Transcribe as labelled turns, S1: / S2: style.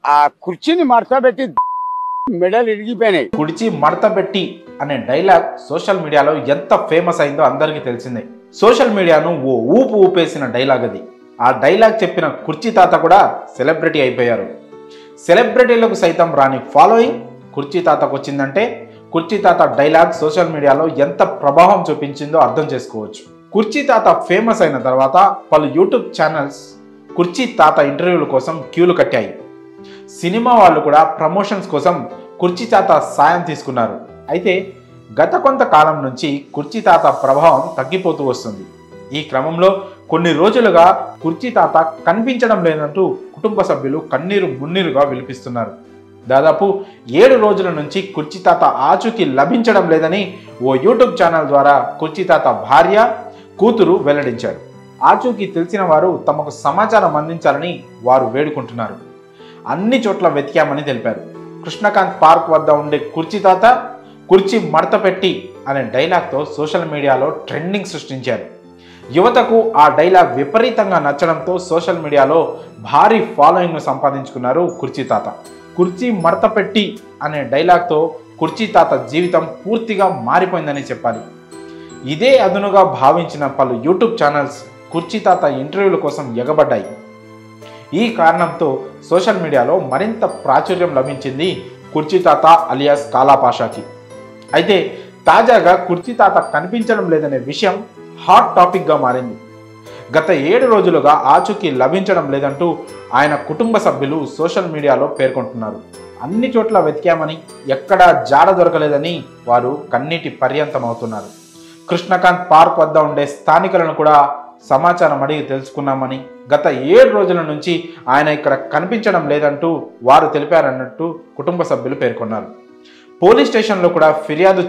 S1: ఆ కుర్చీని మడతబెట్టి మెడలు ఇరిగిపోయినాయి.
S2: కుడిచి మడతబెట్టి అనే డైలాగ్ సోషల్ మీడియాలో ఎంత ఫేమస్ అయిందో అందరికీ తెలిసిందే. సోషల్ మీడియాను ఓ ఊపు ఊపేసిన డైలాగ్ అది. ఆ డైలాగ్ చెప్పిన కుర్చీ తాత కూడా సెలబ్రిటీ అయిపోయారు. సెలబ్రిటీలకు సైతం రాని ఫాలోయింగ్ కుర్చీ తాతకు వచ్చిందంటే కుర్చీ తాత డైలాగ్ సోషల్ మీడియాలో ఎంత ప్రభావం చూపించిందో అర్థం చేసుకోవచ్చు. కుర్చీ తాత ఫేమస్ అయిన తర్వాత పలు యూట్యూబ్ ఛానల్స్ కుర్చీ తాత ఇంటర్వ్యూల కోసం క్యూలు కట్టాయి. సినిమా వాళ్ళు కూడా ప్రమోషన్స్ కోసం కుర్చీ తాత సాయం తీసుకున్నారు. అయితే గత కొంతకాలం నుంచి కుర్చీ తాత ప్రభావం తగ్గిపోతూ వస్తుంది. ఈ క్రమంలో కొన్ని రోజులుగా కుర్చీ తాత కనిపించడం లేదంటూ కుటుంబ సభ్యులు కన్నీరు మున్నీరుగా విలిపిస్తున్నారు. దాదాపు 7 రోజుల నుంచి కుర్చీ తాత ఆచూకీ లభించడం లేదని ఓ యూట్యూబ్ ఛానల్ ద్వారా కుర్చీ తాత భార్య కూతురు వెల్లడించారు. ఆచూకీ తెలిసిన వారు తమకు సమాచారం అందించాలని వారు వేడుకుంటున్నారు. అన్ని చోట్ల వెతికామని తెలిపారు. కృష్ణకాంత్ పార్క్ వద్ద ఉండే కుర్చీ తాత కుర్చీ మడతపెట్టి అనే డైలాగ్తో సోషల్ మీడియాలో ట్రెండింగ్ సృష్టించారు. యువతకు ఆ డైలాగ్ విపరీతంగా నచ్చడంతో సోషల్ మీడియాలో భారీ ఫాలోయింగ్ను సంపాదించుకున్నారు కుర్చీ తాత. కుర్చీ మడతపెట్టి అనే డైలాగ్తో కుర్చీ తాత జీవితం పూర్తిగా మారిపోయిందని చెప్పాలి. ఇదే అదునుగా భావించిన పలు యూట్యూబ్ ఛానల్స్ కుర్చీ తాత ఇంటర్వ్యూల కోసం ఎగబడ్డాయి. ఈ కారణంతో సోషల్ మీడియాలో మరింత ప్రాచుర్యం లభించింది కుర్చీ తాత అలియాస్ కాలాపాషాకి. అయితే తాజాగా కుర్చీ తాత కనిపించడం లేదనే విషయం హాట్ టాపిక్గా మారింది. గత 7 రోజులుగా ఆచూకీ లభించడం లేదంటూ ఆయన కుటుంబ సభ్యులు సోషల్ మీడియాలో పేర్కొంటున్నారు. అన్ని చోట్ల వెతికామని ఎక్కడా జాడ దొరకలేదని వారు కన్నీటి పర్యంతమవుతున్నారు. కృష్ణకాంత్ పార్క్ వద్ద ఉండే స్థానికులను కూడా సమాచారం అడిగి తెలుసుకున్నామని, గత 7 రోజుల నుంచి ఆయన ఇక్కడ కనిపించడం లేదంటూ వారు తెలిపారన్నట్టు కుటుంబ సభ్యులు పేర్కొన్నారు. పోలీస్ స్టేషన్లో కూడా ఫిర్యాదు